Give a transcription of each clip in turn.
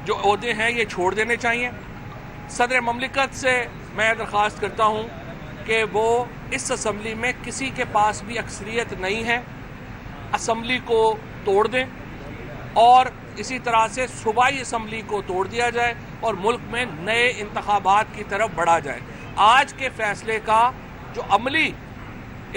جو عہدے ہیں یہ چھوڑ دینے چاہیے۔ صدر مملکت سے میں درخواست کرتا ہوں کہ وہ اس اسمبلی میں کسی کے پاس بھی اکثریت نہیں ہے، اسمبلی کو توڑ دیں اور اسی طرح سے صوبائی اسمبلی کو توڑ دیا جائے اور ملک میں نئے انتخابات کی طرف بڑھا جائے۔ آج کے فیصلے کا جو عملی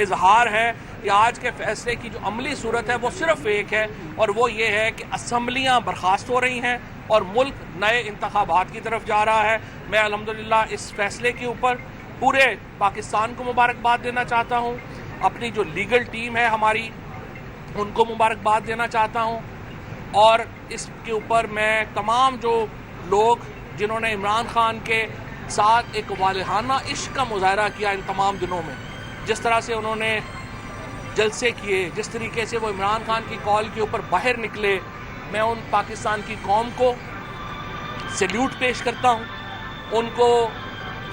اظہار ہے یا آج کے فیصلے کی جو عملی صورت ہے وہ صرف ایک ہے، اور وہ یہ ہے کہ اسمبلیاں برخاست ہو رہی ہیں اور ملک نئے انتخابات کی طرف جا رہا ہے۔ میں الحمدللہ اس فیصلے کے اوپر پورے پاکستان کو مبارکباد دینا چاہتا ہوں، اپنی جو لیگل ٹیم ہے ہماری ان کو مبارکباد دینا چاہتا ہوں، اور اس کے اوپر میں تمام جو لوگ جنہوں نے عمران خان کے ساتھ ایک والہانہ عشق کا مظاہرہ کیا ان تمام دنوں میں، جس طرح سے انہوں نے جلسے کیے، جس طریقے سے وہ عمران خان کی کال کے اوپر باہر نکلے، میں ان پاکستان کی قوم کو سیلیوٹ پیش کرتا ہوں۔ ان کو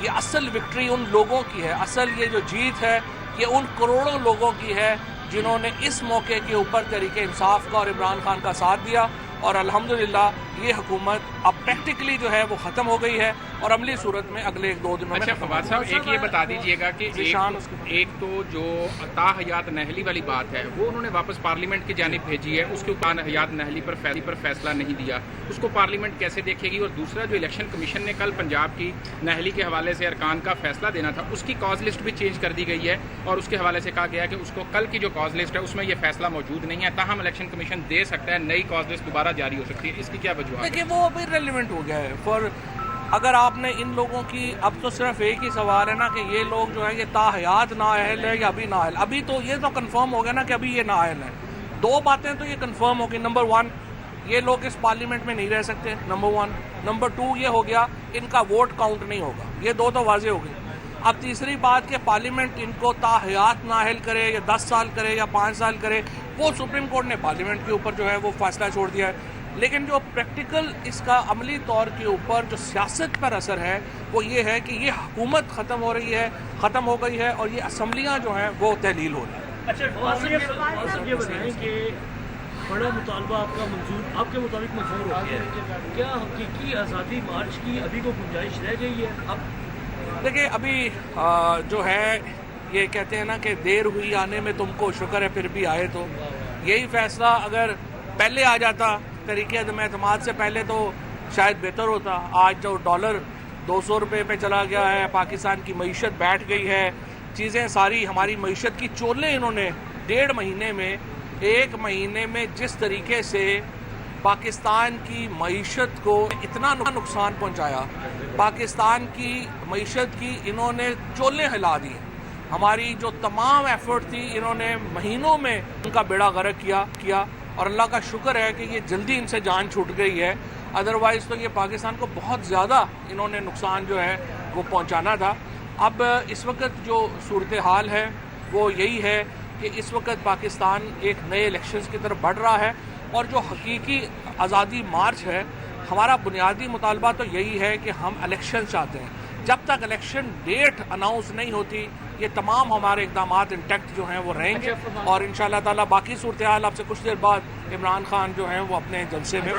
یہ اصل وکٹری ان لوگوں کی ہے، اصل یہ جو جیت ہے یہ ان کروڑوں لوگوں کی ہے جنہوں نے اس موقع کے اوپر تحریک انصاف کا اور عمران خان کا ساتھ دیا، اور الحمدللہ یہ حکومت اب پریکٹیکلی جو ہے وہ ختم ہو گئی ہے اور عملی صورت میں اگلے 1-2 دنوں میں۔ اچھا فواد صاحب، ایک یہ بتا دیجئے گا کہ ایک تو جو حیات نہلی والی بات ہے وہ انہوں نے واپس پارلیمنٹ کی جانب بھیجی ہے، اس کے اوپر حیات نہلی پر فیصلہ نہیں دیا، اس کو پارلیمنٹ کیسے دیکھے گی؟ اور دوسرا جو الیکشن کمیشن نے کل پنجاب کی نہلی کے حوالے سے ارکان کا فیصلہ دینا تھا، اس کی کاز لسٹ بھی چینج کر دی گئی ہے اور اس کے حوالے سے کہا گیا کہ اس کو کل کی جو کاز لسٹ ہے اس میں یہ فیصلہ موجود نہیں ہے، تاہم الیکشن کمیشن دے سکتا ہے، نئی کاز لسٹ دوبارہ جاری ہو سکتی ہے، اس کی کیا وجوہات؟ دیکھیے وہ ابھی ریلیونٹ ہو گیا ہے، فور اگر آپ نے ان لوگوں کی، اب تو صرف ایک ہی سوال ہے نا کہ یہ لوگ جو ہے یہ تاحیات نااہل ہے یا ابھی نااہل، ابھی تو یہ تو کنفرم ہو گیا نا کہ ابھی یہ نااہل ہے۔ 2 باتیں تو یہ کنفرم ہو گئی، نمبر 1 یہ لوگ اس پارلیمنٹ میں نہیں رہ سکتے، نمبر 1، نمبر 2 یہ ہو گیا ان کا ووٹ کاؤنٹ نہیں ہوگا، یہ 2 تو واضح ہو گئی۔ اب تیسری بات کہ پارلیمنٹ ان کو تاحیات نااہل کرے یا 10 سال کرے یا 5 سال کرے، وہ سپریم کورٹ نے پارلیمنٹ کے اوپر جو ہے وہ فیصلہ چھوڑ دیا ہے، لیکن جو پریکٹیکل اس کا عملی طور کے اوپر جو سیاست پر اثر ہے وہ یہ ہے کہ یہ حکومت ختم ہو گئی ہے اور یہ اسمبلیاں جو ہیں وہ تحلیل ہو رہی ہیں۔ اچھا یہ بتائیں کہ بڑا مطالبہ آپ کے مطابق منظور ہو گیا ہے، کیا حقیقی آزادی مارچ کی ابھی کو گنجائش رہ گئی ہے؟ اب دیکھیں ابھی جو ہے یہ کہتے ہیں نا کہ دیر ہوئی آنے میں تم کو شکر ہے پھر بھی آئے، تو یہی فیصلہ اگر پہلے آ جاتا طریقے عدم اعتماد سے پہلے تو شاید بہتر ہوتا۔ آج جو ڈالر 200 روپے پہ چلا گیا ہے، پاکستان کی معیشت بیٹھ گئی ہے، چیزیں ساری ہماری معیشت کی چولیں انہوں نے 1.5 مہینے میں 1 مہینے میں جس طریقے سے پاکستان کی معیشت کو اتنا نقصان پہنچایا، پاکستان کی معیشت کی انہوں نے چولیں ہلا دی، ہماری جو تمام ایفرٹ تھی انہوں نے مہینوں میں ان کا بیڑا غرق کیا اور اللہ کا شکر ہے کہ یہ جلدی ان سے جان چھوٹ گئی ہے، ادروائز تو یہ پاکستان کو بہت زیادہ انہوں نے نقصان جو ہے وہ پہنچانا تھا۔ اب اس وقت جو صورتحال ہے وہ یہی ہے کہ اس وقت پاکستان ایک نئے الیکشنز کی طرف بڑھ رہا ہے، اور جو حقیقی آزادی مارچ ہے ہمارا بنیادی مطالبہ تو یہی ہے کہ ہم الیکشن چاہتے ہیں۔ جب تک الیکشن ڈیٹ اناؤنس نہیں ہوتی یہ تمام ہمارے اقدامات انٹیکٹ جو ہیں وہ رہیں گے، اور انشاءاللہ تعالیٰ باقی صورتحال آپ سے کچھ دیر بعد عمران خان جو ہیں وہ اپنے جلسے میں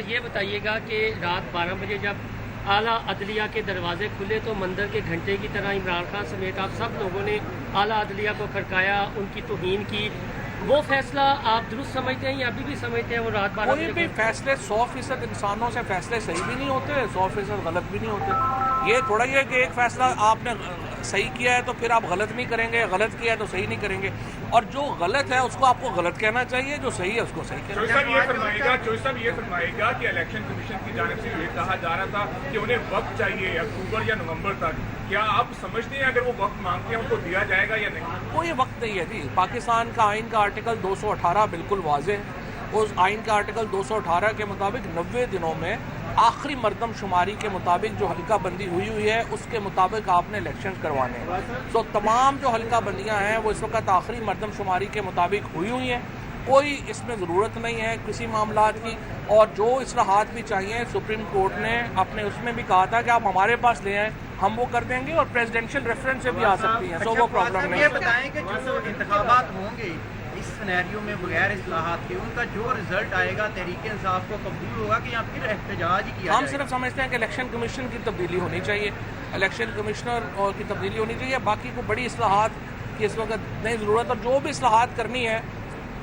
یہ بتائیے گا کہ رات 12 بجے جب اعلیٰ عدلیہ کے دروازے کھلے تو مندر کے گھنٹے کی طرح عمران خان سمیت آپ سب لوگوں نے اعلیٰ عدلیہ کو کھڑکایا، ان کی توہین کی، وہ فیصلہ آپ درست سمجھتے ہیں یا ابھی بھی سمجھتے ہیں وہ رات 12 بجے؟ کوئی بھی فیصلے 100% انسانوں سے فیصلے صحیح بھی نہیں ہوتے، 100% غلط بھی نہیں ہوتے۔ یہ تھوڑا ہی ہے کہ ایک فیصلہ آپ نے صحیح کیا ہے تو پھر آپ غلط نہیں کریں گے، غلط کیا ہے تو صحیح نہیں کریں گے، اور جو غلط ہے اس کو آپ کو غلط کہنا چاہیے، جو صحیح ہے اس کو صحیح کہنا چاہیے۔ چوہدری صاحب یہ فرمائے گا کہ الیکشن کمیشن کی جانب سے یہ کہا جا رہا تھا کہ انہیں وقت چاہیے اکتوبر یا نومبر تک، کیا آپ سمجھتے ہیں اگر وہ وقت مانگتے ہیں ان کو دیا جائے گا یا نہیں؟ کوئی وقت نہیں ہے جی، پاکستان کا آئین کا آرٹیکل 218 بالکل واضح ہے، اس آئین کا آرٹیکل 218 کے مطابق 90 دنوں میں آخری مردم شماری کے مطابق جو حلقہ بندی ہوئی ہے اس کے مطابق آپ نے الیکشن کروانے ہیں، تو تمام جو حلقہ بندیاں ہیں وہ اس وقت آخری مردم شماری کے مطابق ہوئی ہیں، کوئی اس میں ضرورت نہیں ہے کسی معاملات کی، اور جو اصلاحات بھی چاہیے سپریم کورٹ نے اپنے اس میں بھی کہا تھا کہ آپ ہمارے پاس لے آئیں، ہم وہ کر دیں گے، اور پریزیڈنشیل ریفرنس سے بھی آ سکتی ہیں، سو وہ پرابلم نہیں ہے۔ یہ بتائیں کہ جو انتخابات ہوں گے اس سینیریو میں بغیر اصلاحات کے ان کا جو رزلٹ آئے گا تحریک انصاف کو قبول ہوگا کہ یا پھر احتجاج ہی کیا ہم جائے گا؟ صرف سمجھتے ہیں کہ الیکشن کمیشن کی تبدیلی ہونی چاہیے، الیکشن کمشنر کی تبدیلی ہونی چاہیے، باقی کو بڑی اصلاحات کی اس وقت نہیں ضرورت، اور جو بھی اصلاحات کرنی ہے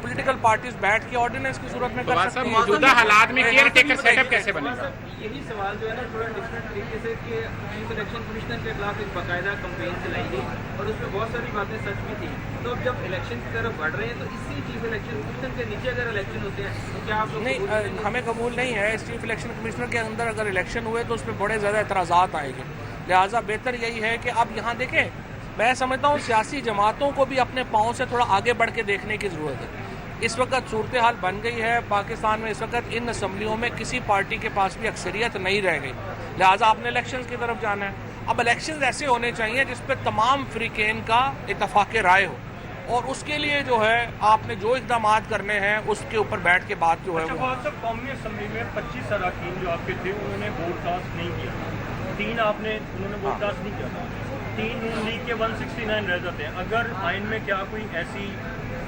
پولیٹیکل پارٹیز بیٹھ کے آرڈیننس کی صورت میں کر فواد سکتی صاحب ہیں۔ موجودہ حالات میں کیئر ٹیکر سیٹ اپ کیسے بنے گا؟ یہی سوال جو ہے نا تھوڑا ڈفرینٹ طریقے سے کہ چیف الیکشن کمشنر کے خلاف ایک باقاعدہ کمپین چلائی گئی اور اس میں بہت ساری باتیں سچ بھی تھیں، تو اب جب الیکشن کی طرف بڑھ رہے ہیں تو اسی چیف الیکشن کمشنر کے نیچے اگر الیکشن ہوتے ہیں تو کیا آپ لوگ نہیں، ہمیں قبول نہیں ہے اس چیف الیکشن کمشنر کے اندر اگر الیکشن ہوئے تو اس پہ بڑے زیادہ اعتراضات آئیں گے، لہٰذا بہتر یہی ہے کہ اب یہاں دیکھیں، میں سمجھتا ہوں سیاسی جماعتوں کو بھی اپنے پاؤں سے تھوڑا آگے بڑھ کے دیکھنے کی ضرورت ہے۔ اس وقت صورتحال بن گئی ہے پاکستان میں، اس وقت ان اسمبلیوں میں کسی پارٹی کے پاس بھی اکثریت نہیں رہ گئی، لہٰذا آپ نے الیکشنز کی طرف جانا ہے۔ اب الیکشنز ایسے ہونے چاہیے جس پہ تمام فریقین کا اتفاق رائے ہو، اور اس کے لیے جو ہے آپ نے جو اقدامات کرنے ہیں اس کے اوپر بیٹھ کے بات جو ہے وہ فواد صاحب، قومی اسمبلی میں 25 اراکین جو آپ کے تھے انہوں نے ووٹ کاسٹ نہیں کیا، 3 انہوں نے ووٹ کاسٹ نہیں کیا تھا، 3 نون لیگ کے 169 رہ جاتے ہیں۔ اگر آئین میں کیا کوئی ایسی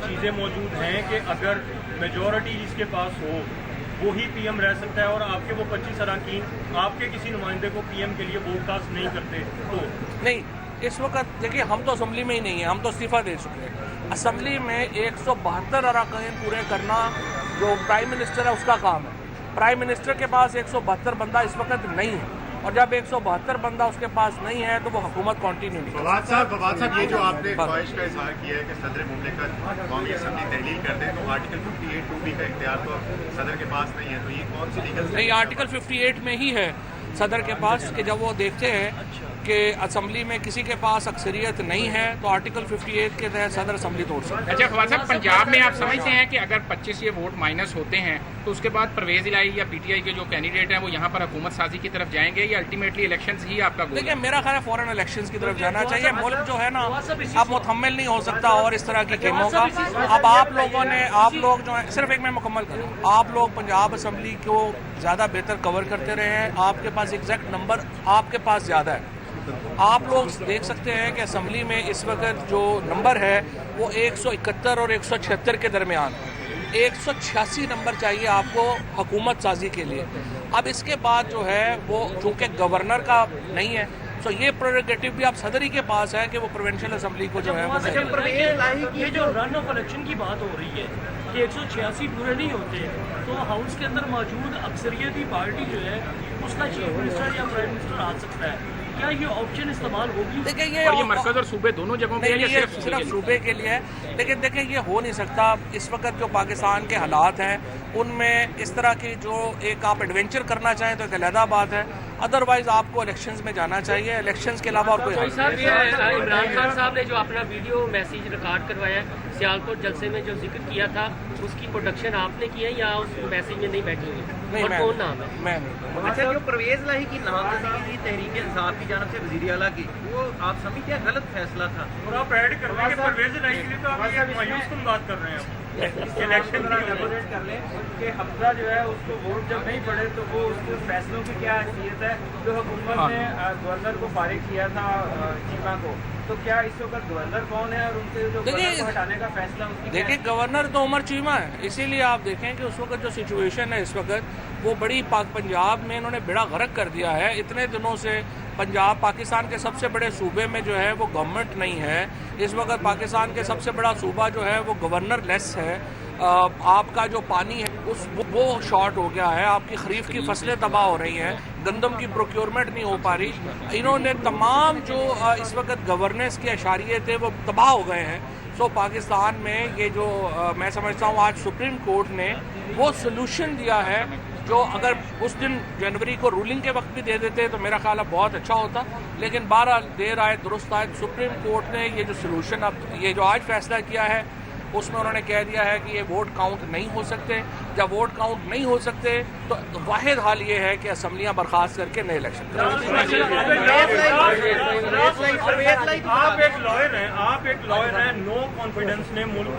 چیزیں موجود ہیں کہ اگر میجورٹی جس کے پاس ہو وہی پی ایم رہ سکتا ہے اور آپ کے وہ 25 اراکین آپ کے کسی نمائندے کو پی ایم کے لیے ووٹ کاسٹ نہیں کرتے تو؟ نہیں، اس وقت دیکھیے ہم تو اسمبلی میں ہی نہیں ہیں، ہم تو استعفیٰ دے چکے ہیں۔ اسمبلی میں 172 اراکین پورے کرنا جو پرائم منسٹر ہے اس کا کام ہے۔ پرائم منسٹر کے پاس 172 بندہ اس وقت نہیں ہے، اور جب 172 بندہ اس کے پاس نہیں ہے تو وہ حکومت کنٹینیو نہیں فواد صاحب، یہ جو آپ نے خواہش کا اظہار کیا ہے کہ صدر مملکت قومی اسمبلی تحلیل کر دیں، تو آرٹیکل 58(2)B کا اختیار تو صدر کے پاس نہیں ہے، تو یہ کون سی لیگل؟ نہیں، آرٹیکل 58 میں ہی ہے صدر کے پاس کہ جب وہ دیکھتے ہیں کہ اسمبلی میں کسی کے پاس اکثریت نہیں ہے تو آرٹیکل 58 کے تحت صدر اسمبلی توڑ سکتا ہے۔ اچھا فواد صاحب، پنجاب میں آپ سمجھتے ہیں کہ اگر 25 یہ ووٹ مائنس ہوتے ہیں تو اس کے بعد پرویز الہی یا پی ٹی آئی کے جو کینڈیڈیٹ ہیں وہ یہاں پر حکومت سازی کی طرف جائیں گے یا الٹیمیٹلی الیکشنز ہی آپ کا گول ہے؟ دیکھیں، میرا خیال ہے فوراً الیکشنز کی طرف جانا چاہیے۔ ملک جو ہے نا اب متحمل نہیں ہو سکتا اور اس طرح کی گیموں کا۔ اب آپ لوگ جو ہیں، صرف ایک میں مکمل کروں، آپ لوگ پنجاب اسمبلی کو زیادہ بہتر کور کرتے رہے ہیں، آپ کے پاس ایگزیکٹ نمبر آپ کے پاس زیادہ ہے۔ آپ لوگ دیکھ سکتے ہیں کہ اسمبلی میں اس وقت جو نمبر ہے وہ 171 اور 176 کے درمیان، 186 نمبر چاہیے آپ کو حکومت سازی کے لیے۔ اب اس کے بعد جو ہے وہ چونکہ گورنر کا نہیں ہے، تو یہ پروگیٹو بھی آپ صدر ہی کے پاس ہے کہ وہ پروونشل اسمبلی کو جو ہے وہ یہ جو رن آف الیکشن کی بات ہو رہی ہے کہ 186 پورے نہیں ہوتے تو ہاؤس کے اندر موجود اکثریتی پارٹی جو ہے اس کا چیف منسٹر یا پرائم منسٹر آ سکتا ہے، کیا یہ آپشن استعمال ہوگی؟ دیکھیں اور یہ مرکز اور صوبے دونوں جگہوں پہ نہیں، یہ صرف صوبے کے لیے ہے، لیکن دیکھیں یہ ہو نہیں سکتا۔ اس وقت جو پاکستان کے حالات ہیں ان میں اس طرح کی جو ایک آپ ایڈونچر کرنا چاہیں تو ایک علیحدہ بات ہے، ادروائز آپ کو الیکشنز میں جانا چاہیے، الیکشنز کے علاوہ اور کوئی حل صاحب، عمران خان صاحب نے جو اپنا ویڈیو میسیج ریکارڈ کروایا ہے سیالکوٹ جلسے میں جو ذکر کیا تھا اس کی پروڈکشن آپ نے کی ہے یا اس میسیج میں نہیں بیٹھی ہوئی؟ اور کون نام ہے؟ میں نہیں۔ اچھا، جو پرویز الہی کی نامزدگی تھی تحریک انصاف کی جانب سے وزیر اعلیٰ کی، وہ آپ سمجھتے ہیں غلط فیصلہ تھا؟ اور آپ ایڈ کر لیں کہ پرویز الہی کے لیے تو آپ یہ مایوس کن بات کر رہے ہیں الیکشن کر لیں کہ حفظہ جو ہے اس کو ووٹ جب نہیں پڑے تو وہ اس کے فیصلوں کی کیا حیثیت ہے؟ جو حکومت نے گورنر کو فارغ کیا تھا چیمہ کو، تو کیا اس وقت گورنر کون ہے اور ان سے جو گورنر کو ہٹانے کا فیصلہ اس کی؟ دیکھیں، گورنر تو عمر چیمہ ہے، اسی لیے آپ دیکھیں کہ اس وقت جو سچویشن ہے اس وقت وہ بڑی پنجاب میں انہوں نے بیڑا غرق کر دیا ہے۔ اتنے دنوں سے پنجاب پاکستان کے سب سے بڑے صوبے میں جو ہے وہ گورنمنٹ نہیں ہے، اس وقت پاکستان کے سب سے بڑا صوبہ جو ہے وہ گورنر لیس ہے۔ آپ کا جو پانی ہے وہ شارٹ ہو گیا ہے، آپ کی خریف کی فصلیں تباہ ہو رہی ہیں، گندم کی پروکیورمنٹ نہیں ہو پا رہی۔ انہوں نے تمام جو اس وقت گورننس کے اشاریے تھے وہ تباہ ہو گئے ہیں۔ سو پاکستان میں یہ جو میں سمجھتا ہوں آج سپریم کورٹ نے وہ سلوشن دیا ہے جو اگر اس دن جنوری کو رولنگ کے وقت بھی دے دیتے تو میرا خیال ہے بہت اچھا ہوتا، لیکن بہرحال دیر آئے درست آئے۔ سپریم کورٹ نے یہ جو سلوشن اب یہ جو آج فیصلہ کیا ہے اس میں انہوں نے کہہ دیا ہے کہ یہ ووٹ کاؤنٹ نہیں ہو سکتے۔ جب ووٹ کاؤنٹ نہیں ہو سکتے تو واحد حال یہ ہے کہ اسمبلیاں برخاست کر کے نئے الیکشن کریں۔ آپ ایک لائر ہیں، نو کانفیڈنس نے ملک